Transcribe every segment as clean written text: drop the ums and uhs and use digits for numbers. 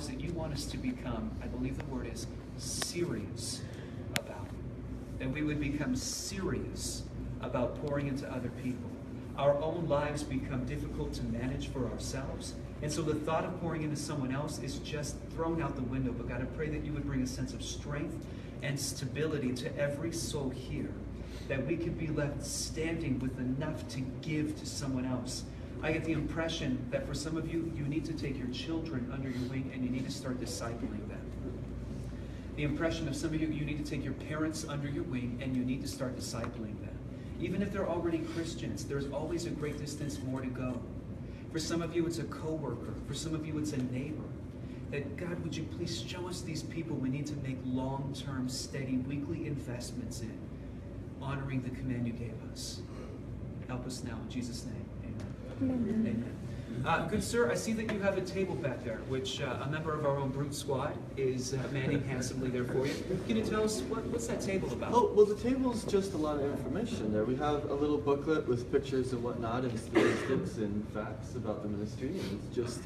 lives that you want us to become, I believe the word is serious about. That we would become serious about pouring into other people. Our own lives become difficult to manage for ourselves. And so the thought of pouring into someone else is just thrown out the window. But God, I pray that you would bring a sense of strength and stability to every soul here, that we could be left standing with enough to give to someone else. I get the impression that for some of you, you need to take your children under your wing and you need to start discipling them. The impression of some of you, you need to take your parents under your wing and you need to start discipling them. Even if they're already Christians, there's always a great distance more to go. For some of you, it's a coworker. For some of you, it's a neighbor. That God, would you please show us these people we need to make long-term, steady, weekly investments in, honoring the command you gave us. Help us now in Jesus' name. Amen. Amen. Good sir, I see that you have a table back there, which a member of our own Brute Squad is manning handsomely there for you. Can you tell us what's that table about? Oh, well, the table's just a lot of information there. We have a little booklet with pictures and whatnot and statistics and facts about the ministry. And it's just,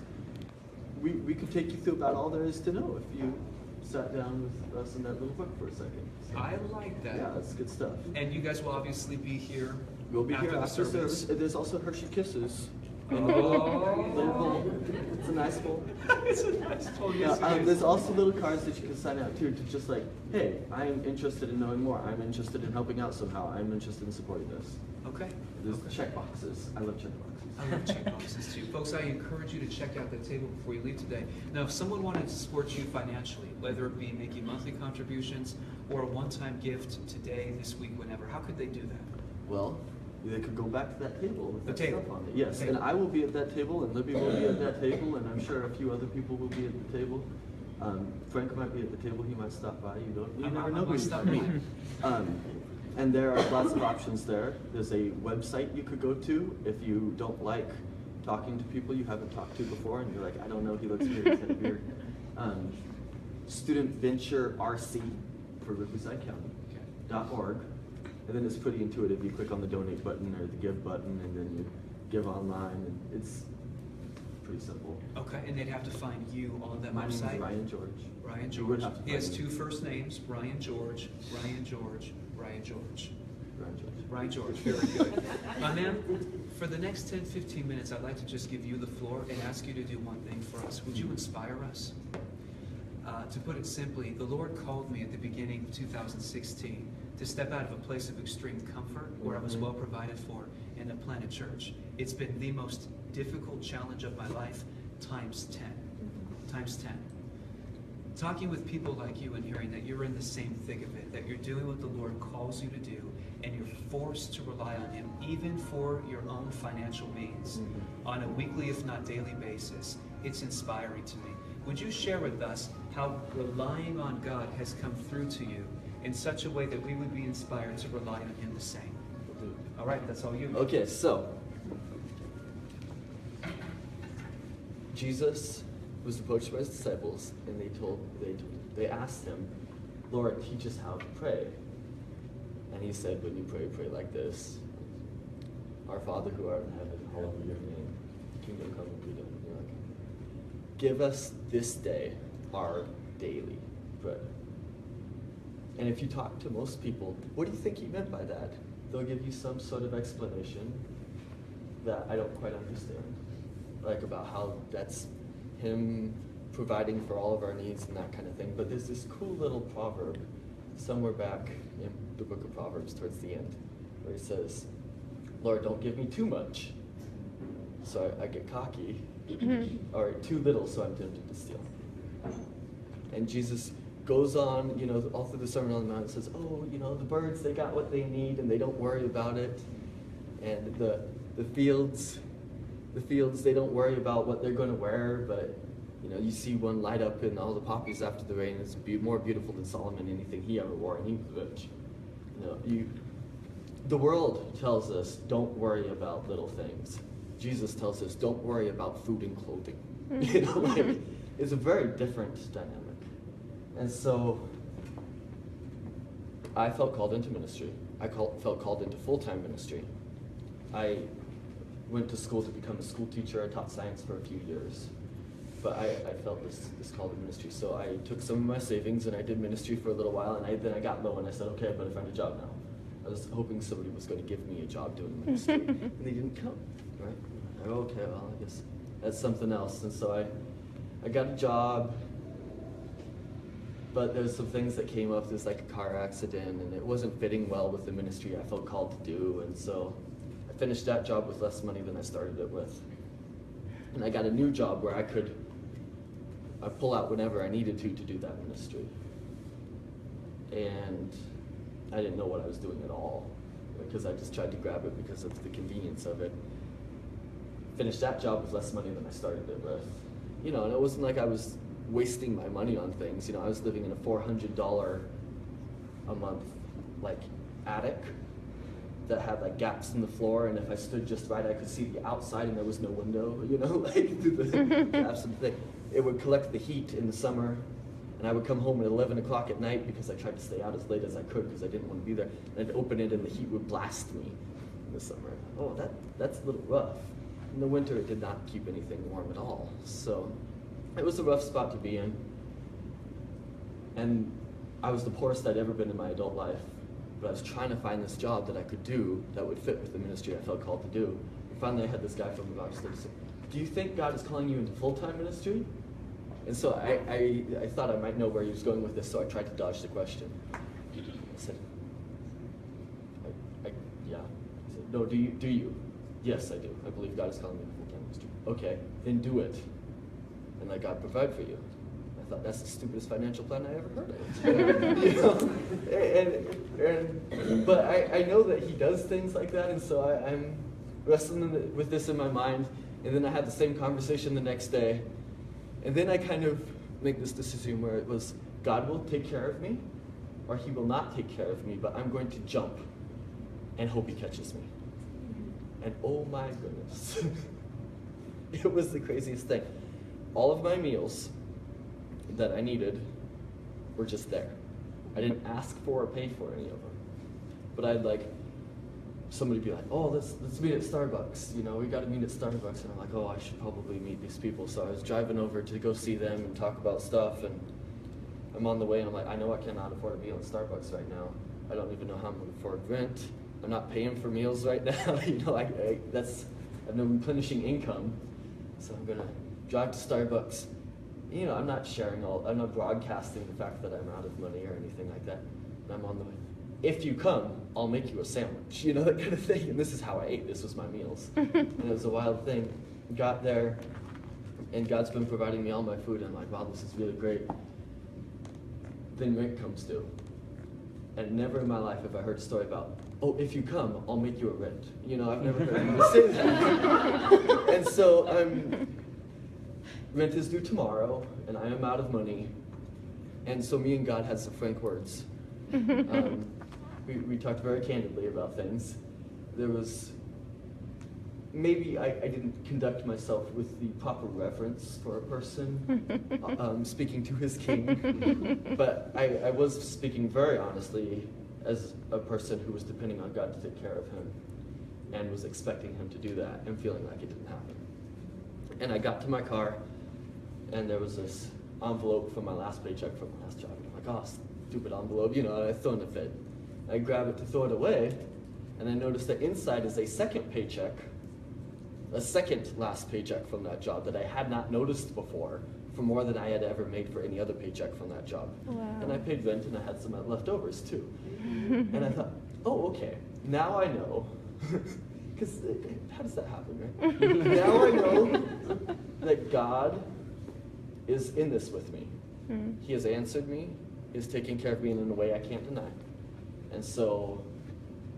we could take you through about all there is to know if you sat down with us in that little book for a second. So, I like that. Yeah, that's good stuff. And you guys will obviously be here. We'll be here after service. There's also Hershey Kisses. In the little bowl. It's a nice bowl. It's a nice bowl. Yes, there's also little cards that you can sign out too, to just like, hey, I'm interested in knowing more. I'm interested in helping out somehow. I'm interested in supporting this. Okay. There's check boxes. I love check boxes. I love check boxes too. Folks, I encourage you to check out that table before you leave today. Now, if someone wanted to support you financially, whether it be making monthly contributions or a one-time gift today, this week, whenever, how could they do that? Well, they could go back to that table with the that table. stuff on it. Yes, and I will be at that table, and Libby will be at that table, and I'm sure a few other people will be at the table. Frank might be at the table. He might stop by. You never know who you might meet. And there are lots of options there. There's a website you could go to if you don't like talking to people you haven't talked to before, and you're like, I don't know, he looks weird, he's kind of weird. Student Venture RC for Riverside County.org. And then it's pretty intuitive. You click on the donate button or the give button, and then you give online. And it's pretty simple. Okay, and they'd have to find you on that My name is website? Ryan George. Ryan George. He has two first names, Ryan George, Ryan George, Ryan George. Ryan George. Ryan George, very good. My man, for the next 10, 15 minutes, I'd like to just give you the floor and ask you to do one thing for us. Would you inspire us? To put it simply, the Lord called me at the beginning of 2016 to step out of a place of extreme comfort where I was well provided for and to plant a church. It's been the most difficult challenge of my life, times 10. Times 10. Talking with people like you and hearing that you're in the same thick of it, that you're doing what the Lord calls you to do, and you're forced to rely on Him, even for your own financial means, on a weekly, if not daily basis, it's inspiring to me. Would you share with us how relying on God has come through to you in such a way that we would be inspired to rely on Him the same? All right, that's all you. Okay, so Jesus was approached by his disciples, and they asked him, Lord, teach us how to pray. And he said, when you pray, pray like this: Our Father who art in heaven, hallowed be your name. Kingdom come and be done. You're like, give us this day our daily bread. And if you talk to most people, what do you think he meant by that? They'll give you some sort of explanation that I don't quite understand, like about how that's him providing for all of our needs and that kind of thing. But there's this cool little proverb somewhere back in the book of Proverbs towards the end, where he says, Lord, don't give me too much, so I get cocky, or too little, so I'm tempted to steal. And Jesus goes on, all through the Sermon on the Mount, and says, the birds, they got what they need, and they don't worry about it. And the fields, they don't worry about what they're going to wear, but, you see one light up in all the poppies after the rain. It's more beautiful than Solomon, anything he ever wore, and he was rich. The world tells us, don't worry about little things. Jesus tells us, don't worry about food and clothing. It's a very different dynamic. And so I felt called into ministry. I felt called into full-time ministry. I went to school to become a school teacher. I taught science for a few years. but I felt this call to ministry. So I took some of my savings and I did ministry for a little while, and then I got low and I said, okay, I better find a job now. I was hoping somebody was going to give me a job doing ministry, and they didn't come, right? Okay, well, I guess that's something else. And so I got a job, but there's some things that came up. There's like a car accident, and it wasn't fitting well with the ministry I felt called to do, and so I finished that job with less money than I started it with. And I got a new job where I pull out whenever I needed to do that ministry. And I didn't know what I was doing at all, because I just tried to grab it because of the convenience of it. Finished that job with less money than I started it with. You know, and it wasn't like I was wasting my money on things. You know, I was living in a $400 a month, like, attic that had like gaps in the floor, and if I stood just right, I could see the outside, and there was no window, you know, like through the gaps in the thing. It would collect the heat in the summer, and I would come home at 11 o'clock at night because I tried to stay out as late as I could because I didn't want to be there. And I'd open it, and the heat would blast me in the summer. Oh, that's a little rough. In the winter, it did not keep anything warm at all. So it was a rough spot to be in. And I was the poorest I'd ever been in my adult life. But I was trying to find this job that I could do that would fit with the ministry I felt called to do. And finally, I had this guy from the Bible study say, "Do you think God is calling you into full-time ministry?" And so I thought I might know where he was going with this, so I tried to dodge the question. I said, yeah. He said, "No, do you?" "Yes, I do. I believe God is calling me into full-time ministry." "Okay, then do it, and let God provide for you." I thought, that's the stupidest financial plan I ever heard of. You know? But I know that he does things like that, and so I'm wrestling with this in my mind. And then I had the same conversation the next day. And then I kind of make this decision where it was, God will take care of me, or he will not take care of me, but I'm going to jump and hope he catches me. And oh my goodness, it was the craziest thing. All of my meals that I needed were just there. I didn't ask for or pay for any of them. But I'd like, somebody be like, "Oh, let's meet at Starbucks. You know, we got to meet at Starbucks." And I'm like, "Oh, I should probably meet these people." So I was driving over to go see them and talk about stuff, and I'm on the way, and I'm like, I know I cannot afford a meal at Starbucks right now. I don't even know how I'm going to afford rent. I'm not paying for meals right now. You know, I have no replenishing income. So I'm going to drive to Starbucks. You know, I'm not broadcasting the fact that I'm out of money or anything like that. And I'm on the way. "If you come, I'll make you a sandwich," you know, that kind of thing. And this is how I ate. This was my meals. And it was a wild thing. Got there, and God's been providing me all my food. And I'm like, wow, this is really great. Then rent comes due. And never in my life have I heard a story about, "Oh, if you come, I'll make you a rent." You know, I've never heard anybody say that. And so rent is due tomorrow, and I am out of money. And so me and God had some frank words. We talked very candidly about things. There was, maybe I didn't conduct myself with the proper reverence for a person, speaking to his king, but I was speaking very honestly as a person who was depending on God to take care of him and was expecting him to do that and feeling like it didn't happen. And I got to my car, and there was this envelope from my last paycheck from my last job. And I'm like, "Oh, stupid envelope," you know, and I throw in a fit. I grab it to throw it away, and I noticed that inside is a second paycheck, a second last paycheck from that job that I had not noticed before, for more than I had ever made for any other paycheck from that job. Wow. And I paid rent, and I had some leftovers too. And I thought, oh, okay, now I know. Because how does that happen, right? Now I know that God is in this with me. He has answered me, he is taking care of me in a way I can't deny. And so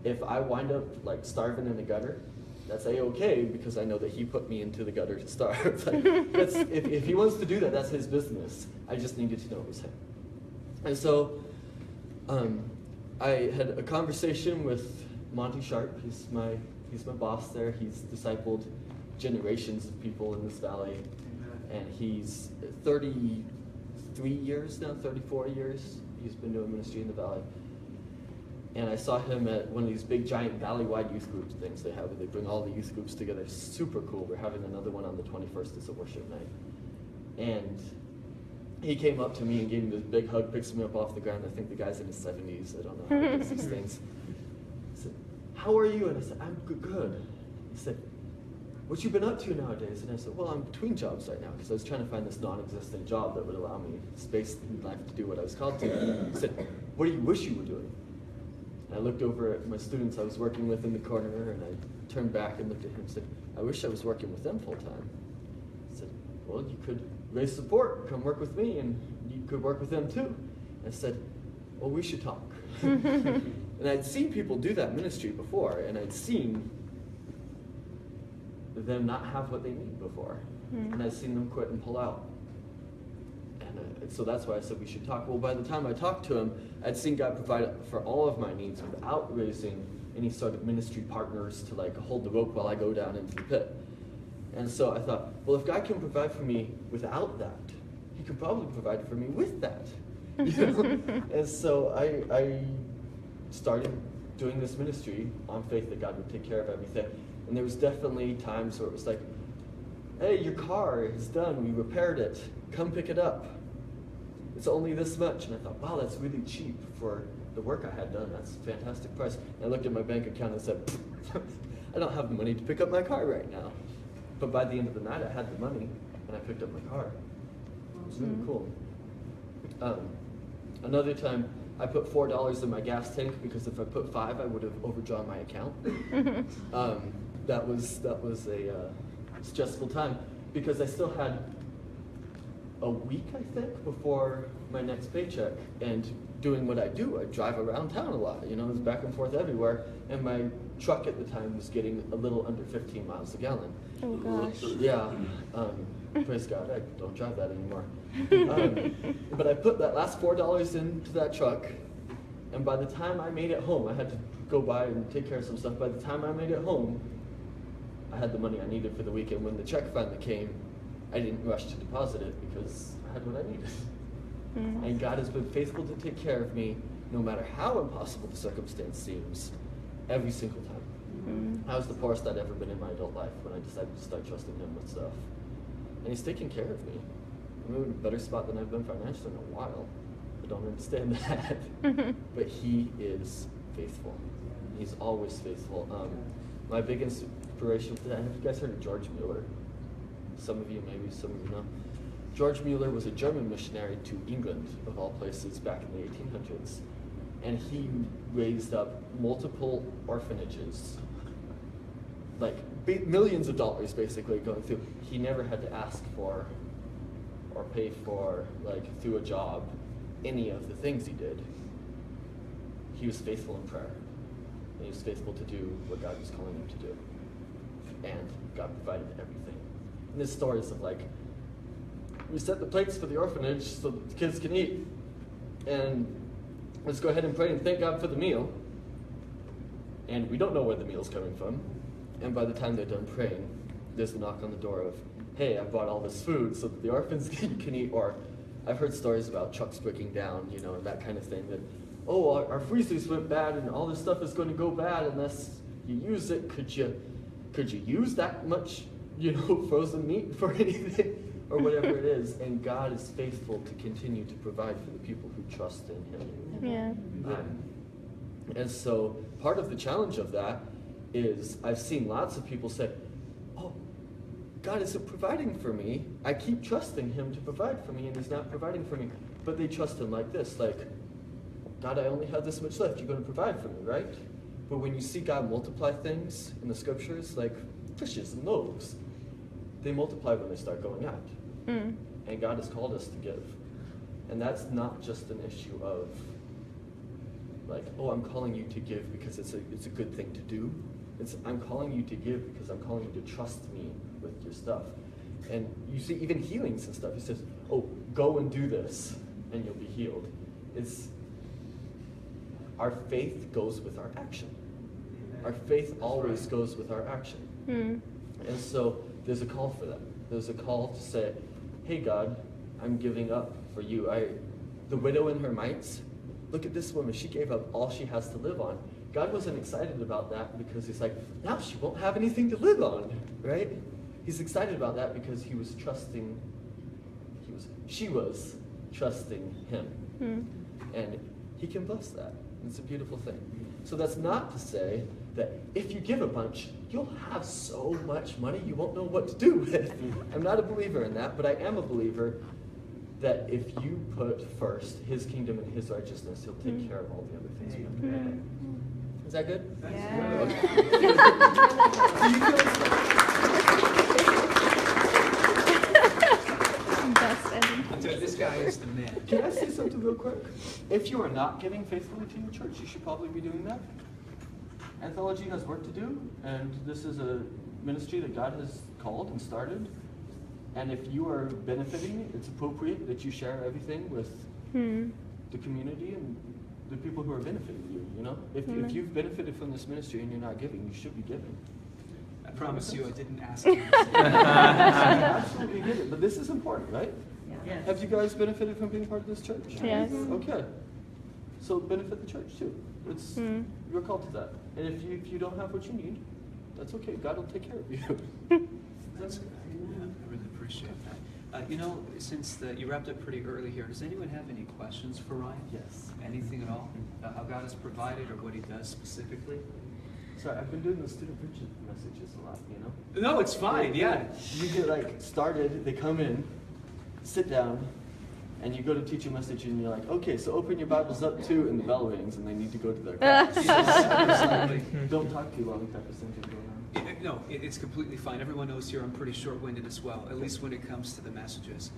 if I wind up like starving in the gutter, that's a-okay, because I know that he put me into the gutter to starve. Like, if he wants to do that, that's his business. I just needed to know it was him. And so I had a conversation with Monty Sharp. He's my boss there. He's discipled generations of people in this valley. And he's 33 years now, 34 years. He's been doing ministry in the valley. And I saw him at one of these big, giant valley-wide youth group things they have, where they bring all the youth groups together. Super cool. We're having another one on the 21st. It's a worship night. And he came up to me and gave me this big hug, picks me up off the ground. I think the guy's in his 70s. I don't know how he does these things. He said, "How are you?" And I said, "I'm good." He said, "What you been up to nowadays?" And I said, "Well, I'm between jobs right now because I was trying to find this non-existent job that would allow me space in life to do what I was called to." He said, "What do you wish you were doing?" And I looked over at my students I was working with in the corner, and I turned back and looked at him and said, "I wish I was working with them full time." He said, "Well, you could raise support, come work with me, and you could work with them too." I said, "Well, we should talk." And I'd seen people do that ministry before, and I'd seen them not have what they need before. And I'd seen them quit and pull out. And so that's why I said we should talk. Well, by the time I talked to him, I'd seen God provide for all of my needs without raising any sort of ministry partners to like hold the rope while I go down into the pit. And so I thought, well, if God can provide for me without that, he could probably provide for me with that. You know? And so I started doing this ministry on faith that God would take care of everything. And there was definitely times where it was like, "Hey, your car is done. We repaired it. Come pick it up. It's only this much." And I thought, wow, that's really cheap for the work I had done. That's a fantastic price. And I looked at my bank account and said, I don't have the money to pick up my car right now. But by the end of the night, I had the money, and I picked up my car. It was really cool. Another time, I put $4 in my gas tank because if I put $5, I would have overdrawn my account. That was a stressful time because I still had a week, I think, before my next paycheck. And doing what I do, I drive around town a lot. You know, it's back and forth everywhere. And my truck at the time was getting a little under 15 miles a gallon. Oh gosh. Yeah. Praise God, I don't drive that anymore. But I put that last $4 into that truck, and by the time I made it home, I had to go by and take care of some stuff. By the time I made it home, I had the money I needed for the week, and when the check finally came, I didn't rush to deposit it because I had what I needed. And God has been faithful to take care of me, no matter how impossible the circumstance seems, every single time. I was the poorest I'd ever been in my adult life when I decided to start trusting him with stuff. And he's taking care of me. I'm in a better spot than I've been financially in a while. I don't understand that. But he is faithful. He's always faithful. My big inspiration for that, have you guys heard of George Mueller? Some of you, maybe some of you know. George Mueller was a German missionary to England, of all places, back in the 1800s. And he raised up multiple orphanages, like millions of dollars basically going through. He never had to ask for or pay for, like through a job, any of the things he did. He was faithful in prayer. And he was faithful to do what God was calling him to do. And God provided everything. And there's stories of like, we set the plates for the orphanage so that the kids can eat. And let's go ahead and pray and thank God for the meal. And we don't know where the meal's coming from. And by the time they're done praying, there's a knock on the door of, "Hey, I brought all this food so that the orphans can eat." Or I've heard stories about trucks breaking down, you know, and that kind of thing. That, "Oh, our freezers went bad and all this stuff is going to go bad unless you use it. Could you use that much, you know, frozen meat for anything?" Or whatever it is. And God is faithful to continue to provide for the people who trust in him. Yeah. And so part of the challenge of that is I've seen lots of people say, "Oh, God isn't providing for me. I keep trusting him to provide for me and he's not providing for me." But they trust him like this, like, "God, I only have this much left. You're going to provide for me, right?" But when you see God multiply things in the scriptures, like fishes and loaves, they multiply when they start going out. And God has called us to give. And that's not just an issue of like, "Oh, I'm calling you to give because it's a good thing to do." It's, I'm calling you to give because I'm calling you to trust me with your stuff. And you see even healings and stuff. He says, "Oh, go and do this and you'll be healed." It's our faith goes with our action. Our faith always goes with our action. And so there's a call for that. There's a call to say, "Hey God, I'm giving up for you." The widow in her mites, look at this woman, she gave up all she has to live on. God wasn't excited about that because he's like, now she won't have anything to live on, right? He's excited about that because he was trusting she was trusting him. And he can bless that. It's a beautiful thing. So that's not to say that if you give a bunch, you'll have so much money you won't know what to do with. I'm not a believer in that, but I am a believer that if you put first his kingdom and his righteousness, he'll take care of all the other things we have to pay. Is that good? Yeah. Best ending. This guy is the man. Can I say something real quick? If you are not giving faithfully to your church, you should probably be doing that. Anthology has work to do, and this is a ministry that God has called and started. And if you are benefiting, it's appropriate that you share everything with the community and the people who are benefiting you, you know? If you've benefited from this ministry and you're not giving, you should be giving. I promise you I didn't ask you. Absolutely get it, but this is important, right? Yeah. Have you guys benefited from being part of this church? Yes. Okay. So benefit the church too. It's you're called to that. And if you don't have what you need, that's okay. God will take care of you. That's good. I really appreciate that. You know, since you wrapped up pretty early here, does anyone have any questions for Ryan? Yes. Anything at all? How God has provided or what he does specifically? Sorry, I've been doing the student preaching messages a lot, you know? No, it's fine, yeah. You get like started, they come in, sit down, and you go to teach a message and you're like, okay, so open your Bibles up to, and the bell rings and they need to go to their class. Don't talk too long type of thing going on. No, it's completely fine. Everyone knows here I'm pretty short-winded as well, at least when it comes to the messages.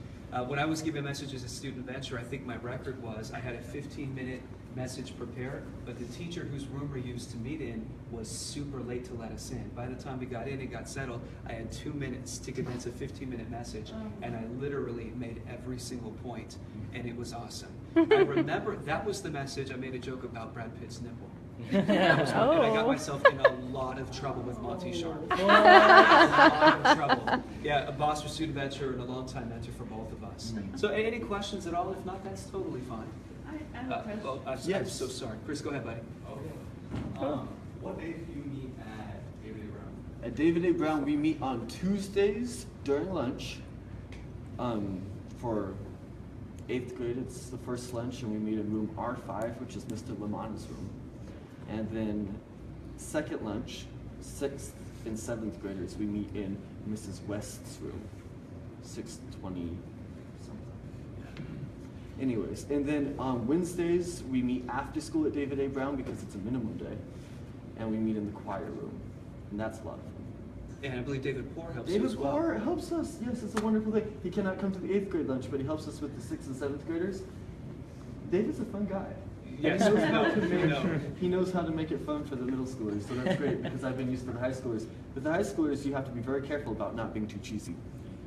When I was giving messages at Student Venture, I think my record was I had a 15-minute message prepared, but the teacher whose room we used to meet in was super late to let us in. By the time we got in and got settled, I had 2 minutes to condense a 15-minute message, and I literally made every single point, and it was awesome. I remember that was the message. I made a joke about Brad Pitt's nipple. That was one, and I got myself in a lot of trouble with Monty Sharp. A lot of trouble. Yeah, a boss for Student Venture and a longtime mentor for both of us. So any questions at all? If not, that's totally fine. I have a question. I'm so sorry. Chris, go ahead, buddy. Okay. What day do you meet at David A. Brown? At David A. Brown, we meet on Tuesdays during lunch. For 8th grade, it's the first lunch, and we meet in room R5, which is Mr. Lamana's room. And then second lunch, 6th and 7th graders, we meet in Mrs. West's room, 620 something. Anyways, and then on Wednesdays, we meet after school at David A. Brown because it's a minimum day. And we meet in the choir room, and that's a lot of fun. And I believe David Poore helps you as David well. Poore helps us, yes, it's a wonderful thing. He cannot come to the 8th grade lunch, but he helps us with the 6th and 7th graders. David's a fun guy. Yes. He knows how to make it fun for the middle schoolers, so that's great because I've been used to the high schoolers. With the high schoolers, you have to be very careful about not being too cheesy.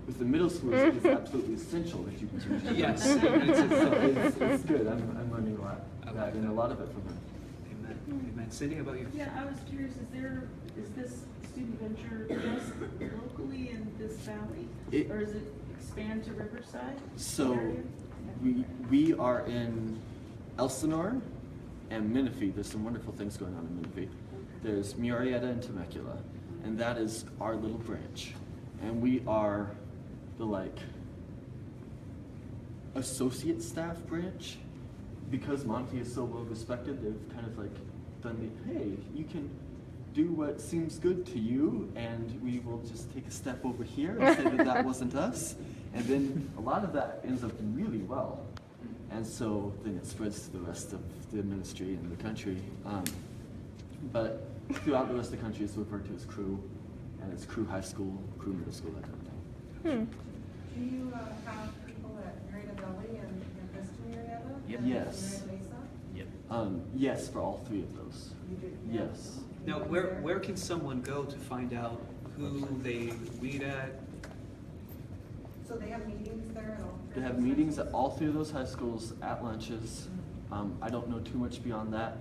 With the middle schoolers, it's absolutely essential that you be too cheesy. Yes. It's good. I'm learning a lot of that and a lot of it from him. Amen. Amen. Cindy, how about you? Yeah, I was curious, is this Student Venture just locally in this valley? Or does it expand to Riverside? So area? we are in Elsinore and Menifee. There's some wonderful things going on in Menifee. There's Murrieta and Temecula, and that is our little branch. And we are the associate staff branch. Because Monty is so well respected, they've kind of done hey, you can do what seems good to you, and we will just take a step over here and say that wasn't us. And then a lot of that ends up really well. And so then it spreads to the rest of the ministry and the country. But throughout the rest of the country, it's referred to as Crew, and it's Crew High School, Crew Middle School, that kind of thing. Do you have people at Murrieta Valley and Preston Murrieta? Yep. And Yes. Murrieta Mesa? Yep. Yes, for all 3 of those. You do? Yes. Now, where can someone go to find out who they read at? So they have meetings there at all? They have meetings at all 3 of those high schools at lunches. I don't know too much beyond that.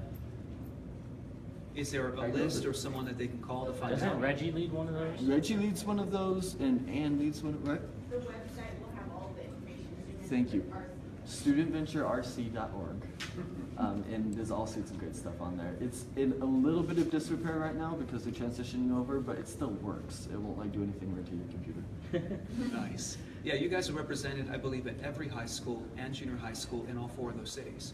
Is there a list or someone that they can call to find Doesn't out? Reggie lead one of those? Reggie leads one of those, and Ann leads one, right? The website will have all the information. Thank you. studentventurerc.org. And there's all sorts of great stuff on there. It's in a little bit of disrepair right now because they're transitioning over, but it still works. It won't like do anything weird to your computer. Nice. Yeah, you guys are represented, I believe, at every high school and junior high school in all 4 of those cities.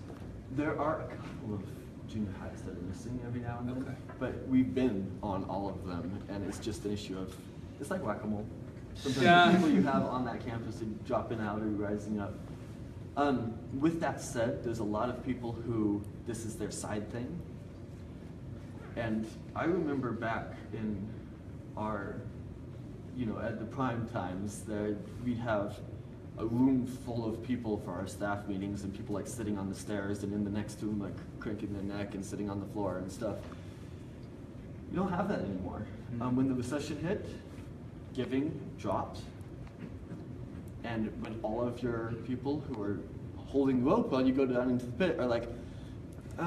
There are a couple of junior highs that are missing every now and then, Okay. but we've been on all of them, and it's just an issue of, it's like whack-a-mole. Sometimes Yeah. the people you have on that campus are dropping out or rising up. With that said, there's a lot of people who this is their side thing. And I remember back in our, at the prime times, we'd have a room full of people for our staff meetings, and people like sitting on the stairs, and in the next room like cranking their neck and sitting on the floor and stuff. You don't have that anymore. When the recession hit, giving dropped. And when all of your people who are holding the rope while you go down into the pit are like,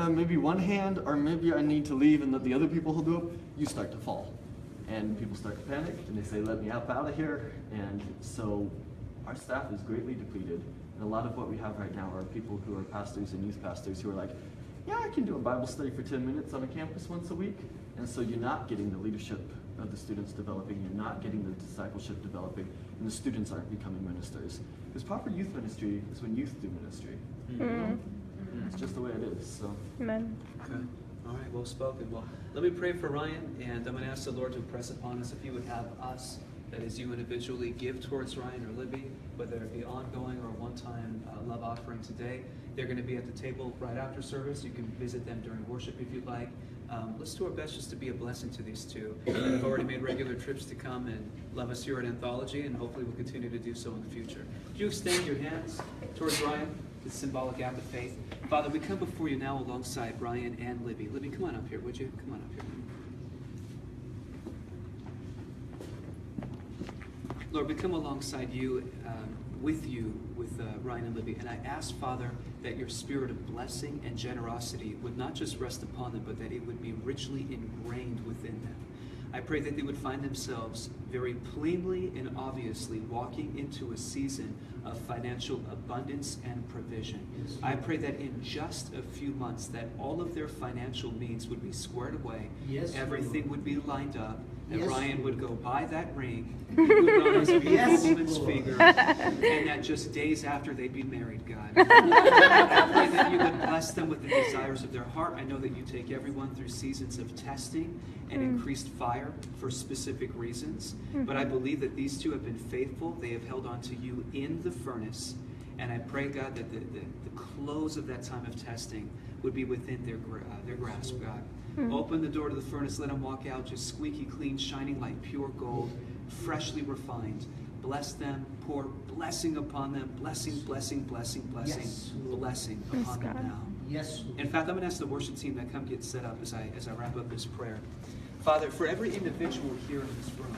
maybe one hand, or maybe I need to leave and let the other people hold the rope, you start to fall. And people start to panic, and they say, let me out of here. And so our staff is greatly depleted. And a lot of what we have right now are people who are pastors and youth pastors who are like, yeah, I can do a Bible study for 10 minutes on a campus once a week. And so you're not getting the leadership of the students developing, you're not getting the discipleship developing, and the students aren't becoming ministers. Because proper youth ministry is when youth do ministry. It's just the way it is. So. Amen. Okay. All right, well spoken. Well, let me pray for Ryan, and I'm going to ask the Lord to impress upon us if you would have us, that is you individually, give towards Ryan or Libby, whether it be ongoing or a one-time love offering today. They're going to be at the table right after service. You can visit them during worship if you'd like. Let's do our best just to be a blessing to these two. They've already made regular trips to come and love us here at Anthology, and hopefully we'll continue to do so in the future. Would you extend your hands towards Ryan, this symbolic act of faith? Father, we come before you now alongside Ryan and Libby. Libby, come on up here, would you? Come on up here. Lord, we come alongside you, with Ryan and Libby, and I ask, Father, that your spirit of blessing and generosity would not just rest upon them, but that it would be richly ingrained within them. I pray that they would find themselves very plainly and obviously walking into a season of financial abundance and provision. Yes, I pray that in just a few months that all of their financial needs would be squared away, yes, everything would be lined up, and yes, Ryan would go buy that ring, he would put on his beautiful woman's finger, and that just days after they'd be married, God. I pray that you would bless them with the desires of their heart. I know that you take everyone through seasons of testing and increased fire for specific reasons, but I believe that these two have been faithful. They have held on to you in the furnace, and I pray, God, that the close of that time of testing would be within their grasp, God. Open the door to the furnace, let them walk out just squeaky clean, shining like pure gold, freshly refined. Bless them, pour blessing upon them, blessing, blessing, blessing, blessing, yes, blessing upon them now. Yes. In fact, I'm going to ask the worship team to come get set up as I wrap up this prayer. Father, for every individual here in this room,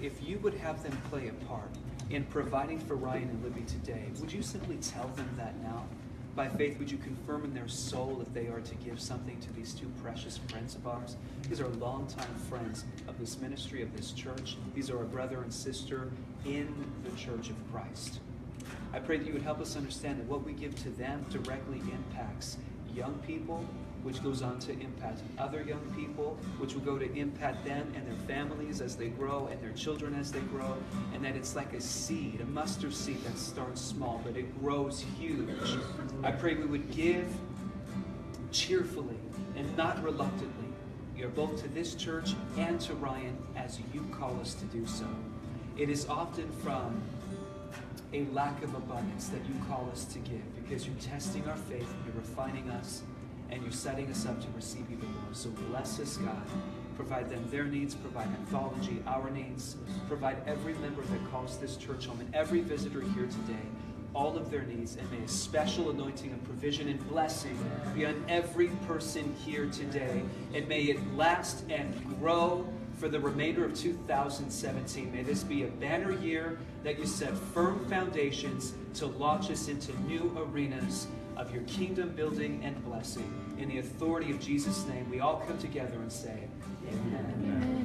if you would have them play a part in providing for Ryan and Libby today, would you simply tell them that now? By faith, would you confirm in their soul if they are to give something to these two precious friends of ours? These are longtime friends of this ministry, of this church. These are a brother and sister in the Church of Christ. I pray that you would help us understand that what we give to them directly impacts young people, which goes on to impact other young people, which will go to impact them and their families as they grow and their children as they grow, and that it's like a seed, a mustard seed that starts small, but it grows huge. I pray we would give cheerfully and not reluctantly, both to this church and to Ryan as you call us to do so. It is often from a lack of abundance that you call us to give, because you're testing our faith, you're refining us, and you're setting us up to receive even more. So bless us, God. Provide them their needs, provide Anthology our needs, provide every member that calls this church home and every visitor here today all of their needs, and may a special anointing of provision and blessing be on every person here today, and may it last and grow for the remainder of 2017. May this be a banner year that you set firm foundations to launch us into new arenas of your kingdom building and blessing. In the authority of Jesus' name, we all come together and say, Amen. Amen.